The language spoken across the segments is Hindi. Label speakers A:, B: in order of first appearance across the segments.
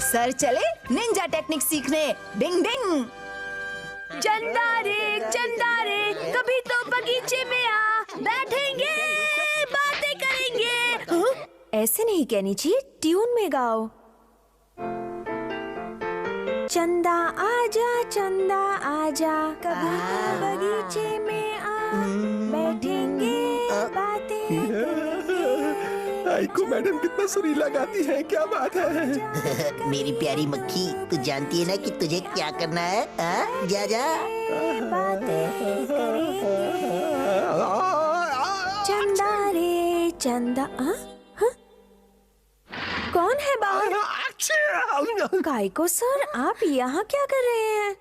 A: सर चले निंजा टेक्निक सीखने। डिंग डिंग।
B: चंदा रे कभी तो बगीचे में आ, बैठेंगे बातें करेंगे।
C: ऐसे नहीं कहनी चाहिए, ट्यून में गाओ। चंदा आजा कभी तो बगीचे में आ, बैठेंगे बातें करेंगे।
D: आइको मैडम कितना सुरीला गाती है, क्या बात है।
E: मेरी प्यारी मक्खी, तू जानती है ना कि तुझे क्या करना है? जा जा।
C: बातें करेंगे। चंदा कौन है बाहर? काइको सर, आप यहाँ क्या कर रहे हैं?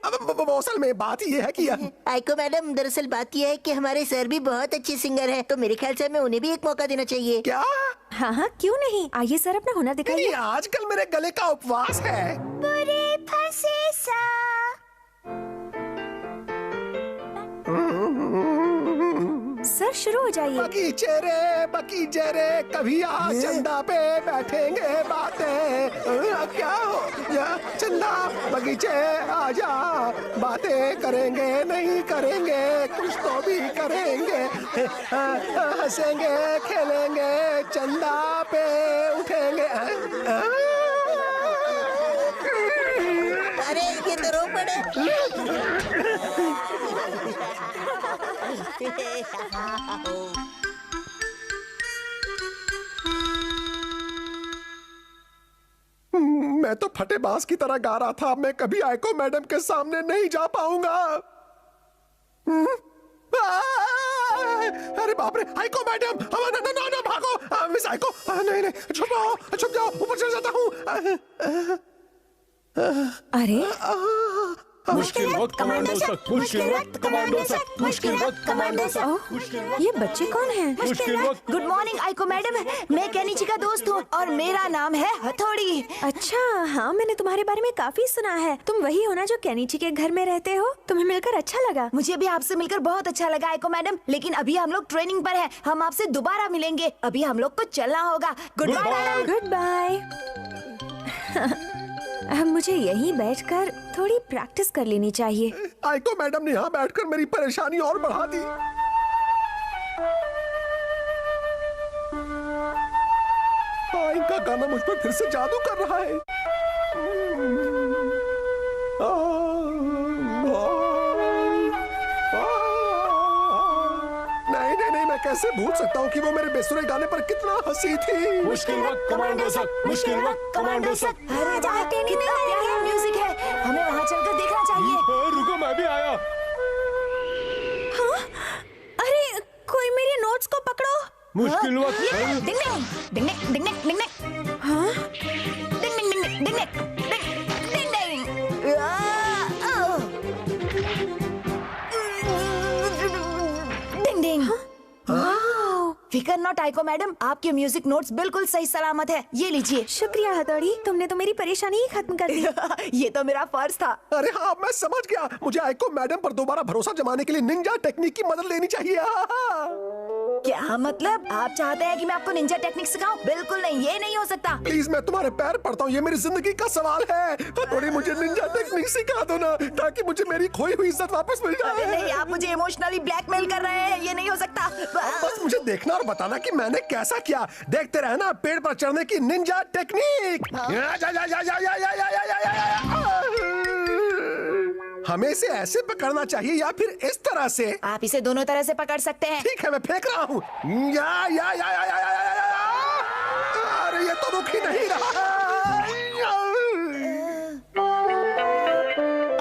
D: असल में बात ये है कि
E: आइको मैडम, दरअसल बात यह है कि हमारे सर भी बहुत अच्छे सिंगर हैं, तो मेरे ख्याल से हमें उन्हें भी एक मौका देना चाहिए।
D: क्या?
C: हाँ, क्यों नहीं। आइए सर, अपना हुनर दिखाइए।
D: आजकल मेरे गले का उपवास है।
C: बुरे फंसे सा। सर शुरू हो जाइए।
D: बगीचे रे कभी आ चंदा पे बैठेंगे बातें। क्या हो या चंदा, बगीचे आजा, बातें करेंगे नहीं करेंगे, कुछ तो भी करेंगे। हंसेंगे खेलेंगे, चंदा पे उठेंगे।
E: अरे ये तो रो पड़े।
D: मैं तो फटे बांस की तरह गा रहा था। मैं कभी आइको मैडम के सामने नहीं जा पाऊंगा। अरे बाप रे, आइको मैडम, ना भागो। मिस आइको, नहीं छुप जाओ, ऊपर चढ़ जाता हूँ।
C: अरे
F: मुश्किल वक्त कमांडो सर, मुश्किल वक्त कमांडो सर, मुश्किल वक्त कमांडो सर।
C: ये बच्चे कौन हैं?
F: मुश्किल वक्त।
A: गुड मॉर्निंग आइको मैडम, मैं केनिची का दोस्त हूँ और मेरा नाम है हथौड़ी।
C: अच्छा, हाँ, मैंने तुम्हारे बारे में काफी सुना है। तुम वही हो ना जो केनिची के घर में रहते हो? तुम्हें मिलकर अच्छा लगा।
A: मुझे भी आपसे मिलकर बहुत अच्छा लगा आइको मैडम, लेकिन अभी हम लोग ट्रेनिंग पर हैं। हम आपसे दोबारा मिलेंगे। अभी हम लोग को चलना होगा। Good bye.
C: Good bye. मुझे यहीं बैठकर थोड़ी प्रैक्टिस कर लेनी चाहिए।
D: आइको मैडम ने यहाँ बैठकर मेरी परेशानी और बढ़ा दी। इनका गाना मुझ पर फिर से जादू कर रहा है। नहीं, मैं कैसे भूल सकता हूँ कि वो मेरे बेसुरे गाने पर कितना हंसी थी।
F: मुश्किल वक्त कमांडो सर, मुश्किल वक्त कमांडो सर।
A: अरे कितना प्यारा म्यूजिक है, हमें वहाँ चलकर देखना चाहिए।
F: रुको, मैं भी आया।
C: हाँ? अरे कोई मेरे नोट्स को पकड़ो।
F: मुश्किल वक्त।
A: डिंग डिंग डिंग डिंग डिंग डिंग डिंग।
C: हाँ?
A: डिंग डिंग डिंग डिंग डिंग डिंग डिंग। डिंग डिंग। फिकर नॉट आइको मैडम, आपके म्यूजिक नोट्स बिल्कुल सही सलामत है। ये लीजिए।
C: शुक्रिया हथौड़ी, तुमने तो मेरी परेशानी ही खत्म कर दी।
A: ये तो मेरा फर्ज था।
D: अरे हाँ, मैं समझ गया। मुझे आइको मैडम पर दोबारा भरोसा जमाने के लिए निंजा टेक्निक की मदद लेनी चाहिए।
A: क्या मतलब? आप चाहते हैं कि मैं आपको निंजा टेक्निक सिखाऊं? बिल्कुल नहीं, ये नहीं हो सकता।
D: प्लीज, मैं तुम्हारे पैर पड़ता हूँ, ये मेरी जिंदगी का सवाल है। थोड़ी मुझे निंजा टेक्निक सिखा दो ना, ताकि मुझे मेरी खोई हुई इज्जत वापस मिल जाए।
A: नहीं, आप मुझे इमोशनली ब्लैकमेल कर रहे हैं, ये नहीं हो सकता।
D: बस मुझे देखना और बताना कि मैंने कैसा किया। देखते रहना पेड़ पर चढ़ने की निंजा टेक्निक। हमें इसे ऐसे पकड़ना चाहिए या फिर इस तरह से?
A: आप इसे दोनों तरह से पकड़ सकते हैं।
D: ठीक है, मैं फेंक रहा हूँ। अरे ये तो रुक ही नहीं रहा।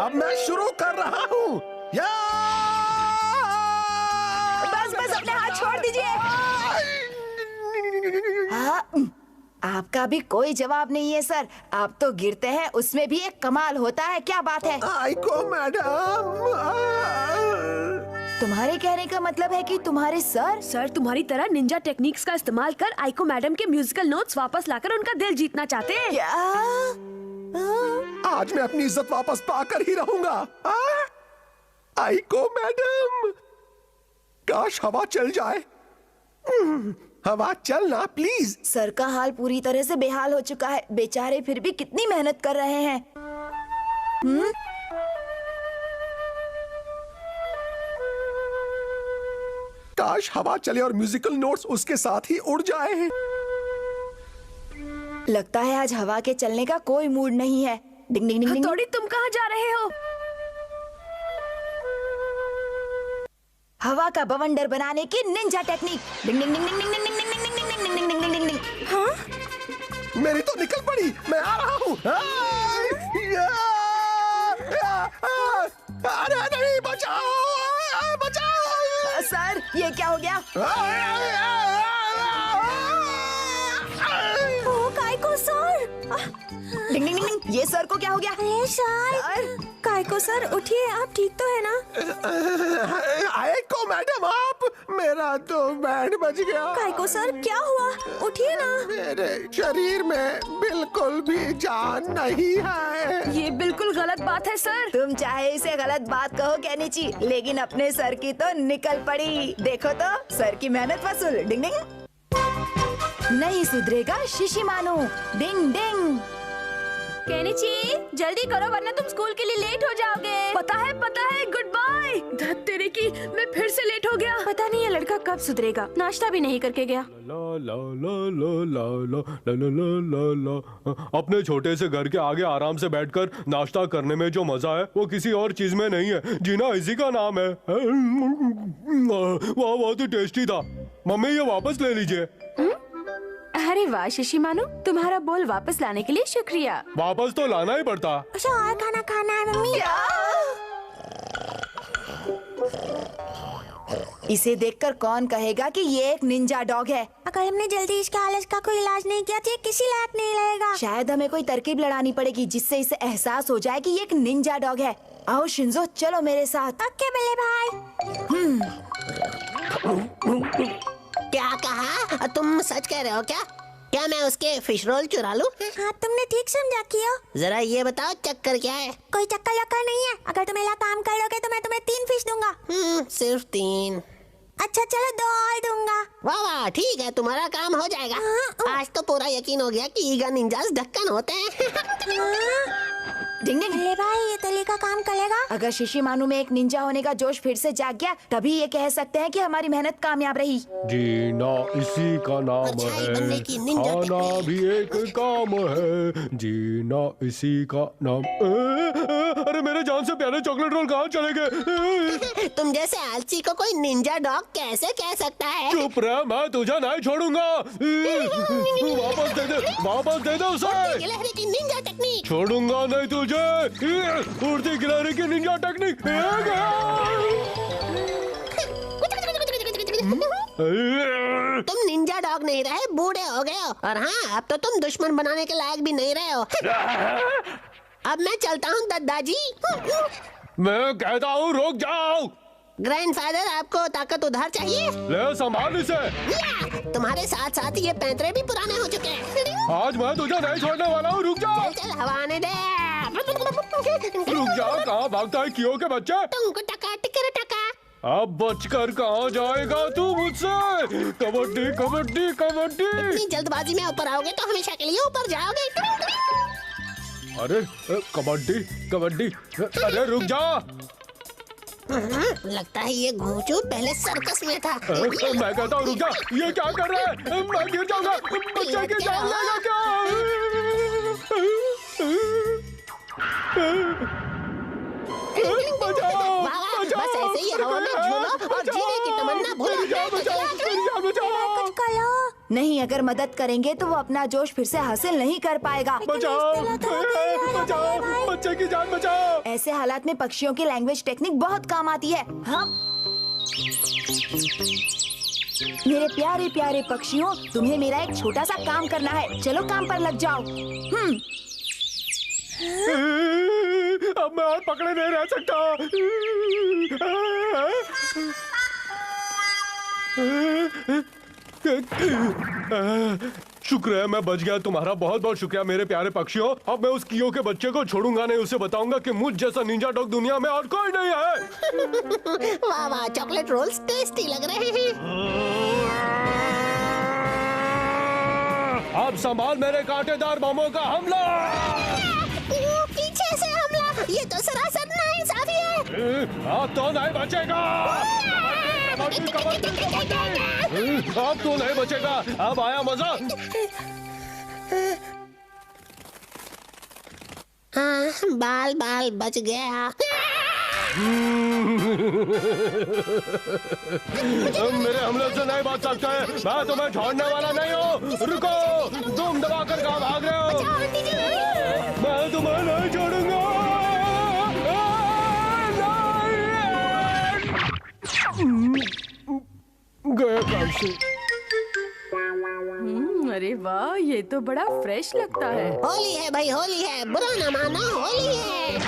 D: अब मैं शुरू कर रहा हूँ।
A: बस अपने हाथ छोड़ दीजिए। आपका भी कोई जवाब नहीं है सर। आप तो गिरते हैं, उसमें भी एक कमाल होता है। क्या बात है?
D: आइको मैडम,
A: तुम्हारे कहने का मतलब है कि तुम्हारे सर
B: तुम्हारी तरह निंजा टेक्निक्स का इस्तेमाल कर आइको मैडम के म्यूजिकल नोट्स वापस लाकर उनका दिल जीतना चाहते हैं।
A: क्या?
D: आज मैं अपनी इज्जत वापस पाकर ही रहूंगा। आइको मैडम, काश हवा चल जाए। हवा चलना प्लीज।
A: सर का हाल पूरी तरह से बेहाल हो चुका है, बेचारे फिर भी कितनी मेहनत कर रहे हैं।
D: काश हवा चले और म्यूजिकल नोट्स उसके साथ ही उड़ जाए।
A: लगता है आज हवा के चलने का कोई मूड नहीं है। डिंग डिंग डिंग डिंग।
B: हथौड़ी तुम कहाँ जा रहे हो?
A: हवा का बवंडर बनाने की निंजा टेक्निक। डिंग डिंग डिंग डिंग डिंग डिंग डिंग डिंग डिंग डिंग डिंग डिंग डिंग डिंग डिंग।
C: हाँ
D: मेरी तो निकल पड़ी, मैं आ रहा हूँ। अरे नहीं, बचाओ बचाओ।
A: सर ये क्या हो गया?
C: ओ काइको सर।
A: डिंग डिंग डिंग डिंग। ये सर को क्या हो गया?
C: अरे सर,
A: सर
C: काइको सर उठिए, आप ठीक तो है ना?
D: आइको मैडम, आप, मेरा तो बैंड बज गया।
C: काइको सर क्या हुआ? उठिए ना।
D: मेरे शरीर में बिल्कुल भी जान नहीं है।
B: ये बिल्कुल गलत बात है सर।
A: तुम चाहे इसे गलत बात कहो केनिची, लेकिन अपने सर की तो निकल पड़ी। देखो तो सर की मेहनत वसूल। डिंग डिंग। नहीं सुधरेगा शिशिमानु। डिंग डिंग।
C: केनिची जल्दी करो वरना तुम स्कूल के लिए लेट हो जाओगे।
B: पता है गुड बाय। धत तेरे की, मैं फिर से लेट हो गया।
C: पता नहीं ये लड़का कब सुधरेगा, नाश्ता भी नहीं करके गया।
F: ला ला ला ला ला ला ला ला ला ला ला। अपने छोटे से घर के आगे आराम से बैठकर नाश्ता करने में जो मजा है वो किसी और चीज में नहीं है। जीना इसी का नाम है। वाह बहुत ही टेस्टी था। मम्मी ये वापस ले लीजिए।
C: अरे वाह शिशिमानु, तुम्हारा बोल वापस लाने के लिए शुक्रिया।
F: वापस तो लाना ही पड़ता।
C: अच्छा और खाना खाना है मम्मी।
A: इसे देखकर कौन कहेगा कि ये एक निंजा डॉग है?
C: अगर हमने जल्दी इसके आलस का कोई इलाज नहीं किया तो ये किसी लायक नहीं रहेगा।
A: शायद हमें कोई तरकीब लड़ानी पड़ेगी जिससे इसे एहसास हो जाए कि ये एक निंजा डॉग है। आओ शिंजो, चलो मेरे साथ।
C: ओके बल्ले भाई।
E: क्या कहा? तुम सच कह रहे हो क्या? क्या मैं उसके फिश रोल चुरा लूं?
C: हाँ तुमने ठीक समझा किया।
E: जरा ये बताओ चक्कर क्या है?
C: कोई चक्कर लक्कर नहीं है। अगर तुम मेरा काम कर लोगे तो मैं तुम्हें 3 फिश दूंगा।
E: सिर्फ 3।
C: अच्छा चलो 2 और दूंगा।
E: वाह वाह, ठीक है, तुम्हारा काम हो जाएगा। आज तो पूरा यकीन हो गया कि ईगा निंजास ढक्कन होते हैं।
A: डिंग डिंग।
C: बल्ले भाई ये तली का काम करेगा।
A: अगर शिशिमानु में एक निंजा होने का जोश फिर से जाग गया, तभी ये कह सकते हैं कि हमारी मेहनत कामयाब रही।
F: जीना इसी का नाम
E: परछाई बनने
F: है,
E: की निंजा
F: खाना
E: टेक्निक।
F: भी एक काम है। जीना इसी का नाम। अरे मेरे जान से प्यारे चॉकलेट रोल कहाँ चले गए?
E: तुम जैसे आलसी को कोई निंजा डॉग कैसे कह सकता है?
F: चुप रह, मैं तुझे नहीं छोड़ूंगा। वापस दे दे उसे।
E: गिलहरी की निंजा टेक्निक।
F: छोड़ूंगा नहीं तुझे। उड़ती गिलहरी की निंजा टेक्निक।
E: तुम निंजा डॉग नहीं रहे, बूढ़े हो गए हो। और हाँ, अब तो तुम दुश्मन बनाने के लायक भी नहीं रहे हो। अब मैं चलता हूँ दादाजी।
F: मैं कहता हूँ रुक जाओ।
E: ग्रैंडफादर, आपको ताकत उधार चाहिए?
F: ले संभाल इसे।
E: या, तुम्हारे साथ साथ ये पैंतरे भी पुराने हो चुके हैं।
F: आज मैं तुझे नहीं छोड़ने वाला हूँ। रुक जा।
E: चल चल, हवा आने दे।
F: रुक जा, कहाँ भागता है कियो के बच्चे?
E: टुंक टका टिकर टका।
F: अब बचकर कहाँ जाएगा तू मुझसे? कबड्डी कबड्डी कबड्डी।
E: इतनी जल्दबाजी में ऊपर आओगे तो हमेशा के लिए ऊपर जाओगे।
F: अरे कबड्डी कबड्डी। अरे रुक जा।
E: लगता है ये घोंचू पहले सर्कस में था।
F: मैं कहता हूँ रुक जा। ये क्या कर रहा है? मैं गिर जाऊंगा। बच्चे की जान लेगा क्या? बचाओ,
E: वाह वाह, बस ऐसे ही हवा में झूलो और जीने की तमन्ना भूल जाओ।
C: कुछ करो।
A: नहीं, अगर मदद करेंगे तो वो अपना जोश फिर से हासिल नहीं कर पाएगा।
F: बचाओ बचाओ, बच्चे की जान बचाओ।
A: ऐसे हालात में पक्षियों की लैंग्वेज टेक्निक बहुत काम आती है। हाँ? मेरे प्यारे प्यारे पक्षियों, तुम्हें मेरा एक छोटा सा काम करना है। चलो काम पर लग जाओ।
F: अब मैं और पकड़े नहीं रह सकता। शुक्र है मैं बच गया। तुम्हारा बहुत बहुत शुक्रिया मेरे प्यारे पक्षियों। अब मैं उस कियो के बच्चे को छोड़ूंगा नहीं। उसे बताऊंगा कि मुझ जैसा निंजा डॉग दुनिया में और कोई नहीं है।
E: वाह वाह, चॉकलेट रोल्स टेस्टी लग रहे हैं।
F: अब संभाल मेरे कांटेदार बमों का हमला।
E: पीछे से हमला, ये तो सरासर नाइंसाफी है।
F: अब तो नहीं बचेगा। अब तो नहीं बचेगा। अब आया मजा।
E: हाँ, बाल बाल बच गया।
F: मेरे हमले से नहीं बच सकते। मैं तुम्हें छोड़ने वाला नहीं हूँ। रुको, तुम दबाकर कहाँ भाग रहे हो? मैं तुम्हें नहीं छोड़ूंगा। गया काम से।
B: अरे वाह, ये तो बड़ा फ्रेश लगता है।
E: होली है भाई, होली है, बुरा ना मानो, होली है।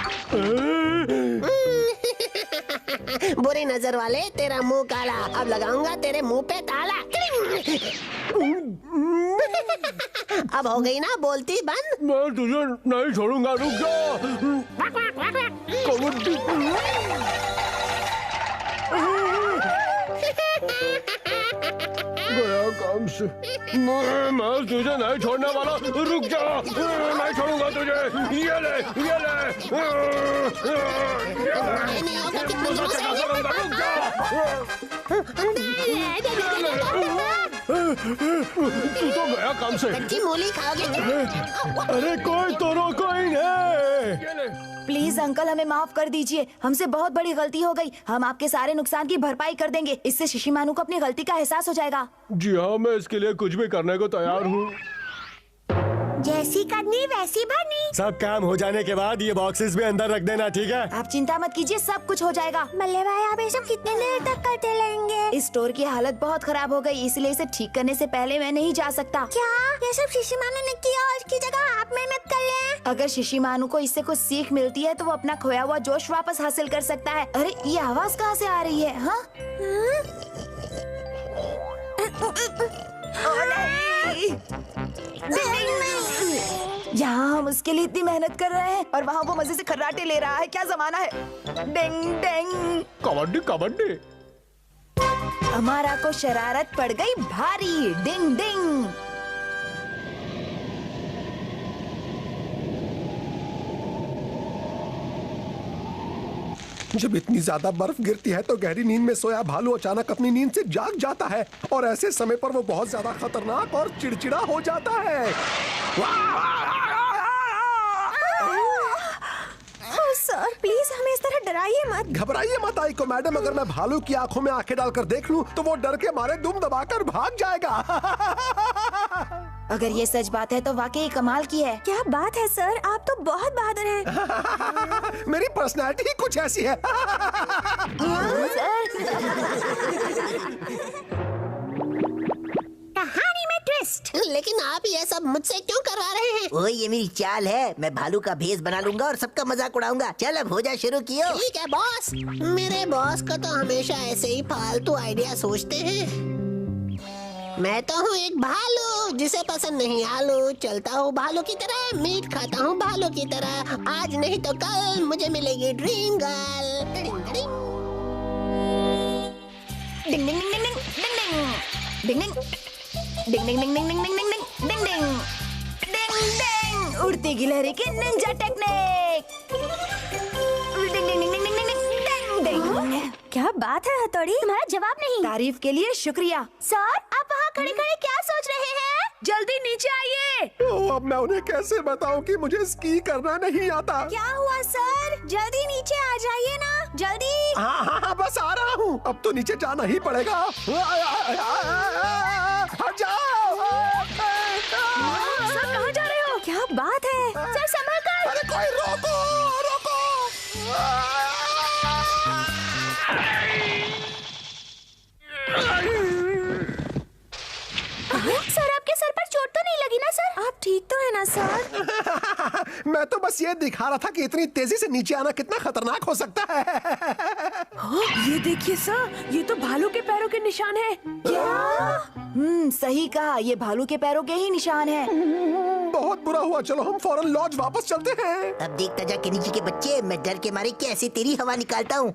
E: बुरी नजर वाले, तेरा मुंह काला, अब लगाऊंगा तेरे मुंह पे ताला। अब हो गई ना बोलती बंद।
F: मैं तुझे नहीं छोड़ूंगा। रुक जा। कबड्डी। गया काम से। मैं तुझे नहीं छोड़ने वाला। रुक जा, मैं छोड़ूंगा तुझे। ये ले, ये ले। रुक जा। तू तो गया काम से।
E: कच्ची मूली खाओगे?
F: अरे कोई तो रोको ही नहीं।
A: प्लीज अंकल, हमें माफ कर दीजिए। हमसे बहुत बड़ी गलती हो गई। हम आपके सारे नुकसान की भरपाई कर देंगे। इससे शिशिमानु को अपनी गलती का एहसास हो जाएगा।
F: जी हाँ, मैं इसके लिए कुछ भी करने को तैयार हूँ।
C: जैसी करनी वैसी भरनी।
G: सब काम हो जाने के बाद ये बॉक्सेस भी अंदर रख देना, ठीक है?
A: आप चिंता मत कीजिए, सब कुछ हो जाएगा।
C: मल्ले भाई, आप ये सब कितने देर तक करते रहेंगे?
A: इस स्टोर की हालत बहुत खराब हो गई, इसलिए इसे ठीक करने से पहले मैं नहीं जा सकता।
C: क्या ये सब शिशिमानु ने किया और इसकी जगह आप मेहनत कर लें?
A: अगर शिशिमानु को इससे कुछ सीख मिलती है तो वो अपना खोया हुआ जोश वापस हासिल कर सकता है। अरे ये आवाज कहाँ से आ रही है? हाँ? यहाँ हम उसके लिए इतनी मेहनत कर रहे हैं और वहाँ वो मजे से खर्राटे ले रहा है। क्या जमाना है। डिंग डिंग।
F: कबड्डी कबड्डी।
A: हमारा को शरारत पड़ गई भारी। डिंग डिंग।
D: जब इतनी ज्यादा बर्फ गिरती है तो गहरी नींद में सोया भालू अचानक अपनी नींद से जाग जाता है और ऐसे समय पर वो बहुत ज्यादा खतरनाक और चिड़चिड़ा हो जाता है।
C: सर प्लीज हमें इस तरह डराइए मत।
D: घबराइए मत आइको मैडम, अगर मैं भालू की आंखों में आंखें डालकर देख लूं तो वो डर के मारे दुम दबाकर भाग जाएगा।
A: अगर ये सच बात है तो वाकई कमाल की है।
C: क्या बात है सर, आप तो बहुत बहादुर हैं।
D: मेरी पर्सनैलिटी ही कुछ ऐसी है।
C: कहानी में ट्विस्ट।
E: लेकिन आप ये सब मुझसे क्यों करवा रहे हैं?
H: ओ ये मेरी चाल है, मैं भालू का भेष बना लूंगा और सबका मजाक उड़ाऊंगा। चल अब हो जा शुरू कियो।
E: ठीक है बॉस। मेरे बॉस को तो हमेशा ऐसे ही फालतू आइडिया सोचते हैं। मैं तो हूँ एक भालू जिसे पसंद नहीं आलू। चलता हूँ भालू की तरह, मीट खाता हूँ भालू की तरह। आज नहीं तो कल मुझे मिलेगी ड्रीम गर्ल।
A: डिंग डिंग डिंग डिंग डिंग डिंग डिंग डिंग डिंग डिंग डिंग डिंग डिंग डिंग डिंग डिंग डिंग। उड़ती गिलहरी की निंजा टेक्निक। डिंग डिंग डिंग डिंग डिंग डिंग डिंग।
C: क्या बात है हथौड़ी, तुम्हारा जवाब नहीं।
A: तारीफ के लिए शुक्रिया।
C: सर आप वहाँ खड़े खड़े क्या सोच रहे हैं?
B: जल्दी नीचे आइए।
D: अब मैं उन्हें कैसे बताऊं कि मुझे स्की करना नहीं आता।
C: क्या हुआ सर? जल्दी नीचे आ जाइए ना, जल्दी।
D: हाँ हाँ हाँ, बस आ रहा हूँ। अब तो नीचे जाना ही पड़ेगा। हट जाओ।
B: सर कहाँ जा रहे हो?
C: क्या बात है? सर संभल कर।
D: अरे कोई रोको रोको।
C: सर आपके सर पर चोट तो नहीं लगी ना सर? आप ठीक तो है ना सर?
D: मैं तो बस ये दिखा रहा था कि इतनी तेजी से नीचे आना कितना खतरनाक हो सकता है।
B: ये देखिए सर, ये तो भालू के पैरों के निशान है।
A: क्या? सही कहा, ये भालू के पैरों के ही निशान है।
D: बहुत बुरा हुआ, चलो हम फौरन लॉज वापस चलते हैं।
H: अब देखता जा केनिची के बच्चे, मैं डर के मारे कैसे तेरी हवा निकालता हूँ।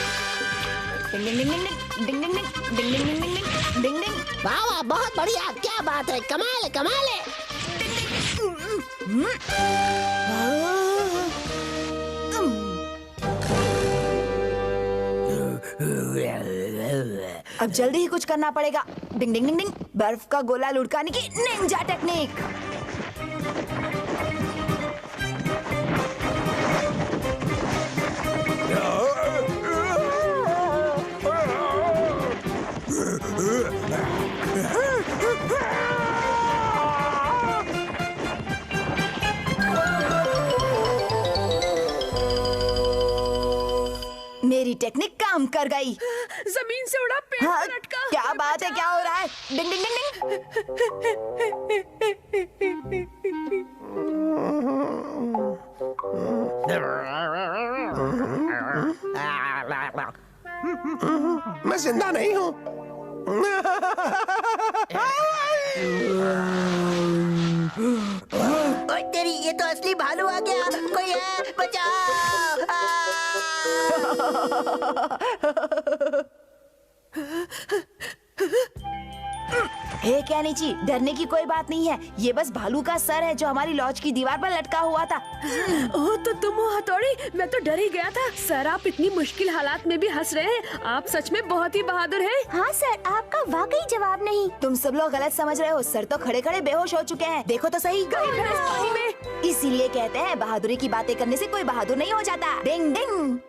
A: डिंग डिंग डिंग डिंग डिंग डिंग डिंग डिंग डिंग डिंग डिंग डिंग डिंग।
E: वाह वाह, बहुत बढ़िया, क्या बात है, कमाल है, कमाल है।
A: अब जल्दी ही कुछ करना पड़ेगा। डिंग डिंग डिंग डिंग, बर्फ का गोला लुढ़काने की निंजा टेक्निक। मेरी टेक्निक काम कर गई।
B: जमीन से उड़ा पेड़
A: हाँ,
B: पर लटका।
A: क्या बात है, क्या हो रहा है? डिंग डिंग डिंग
D: मैं जिंदा नहीं हूँ।
H: ओए तेरी, ये तो असली भालू आ गया। कोई है, बचाओ।
A: हे कैनिची, डरने की कोई बात नहीं है। ये बस भालू का सर है जो हमारी लॉज की दीवार पर लटका हुआ था।
B: ओह, तो तुम हो हथौड़ी। मैं तो डर ही गया था। सर, आप इतनी मुश्किल हालात में भी हंस रहे हैं। आप सच में बहुत ही बहादुर हैं।
C: हाँ सर, आपका वाकई जवाब नहीं।
A: तुम सब लोग गलत समझ रहे हो। सर तो खड़े खड़े बेहोश हो चुके हैं। देखो तो सही।
B: भैंस पानी में।
A: इसीलिए कहते हैं बहादुरी की बातें करने से कोई बहादुर नहीं हो जाता। डिंग डिंग।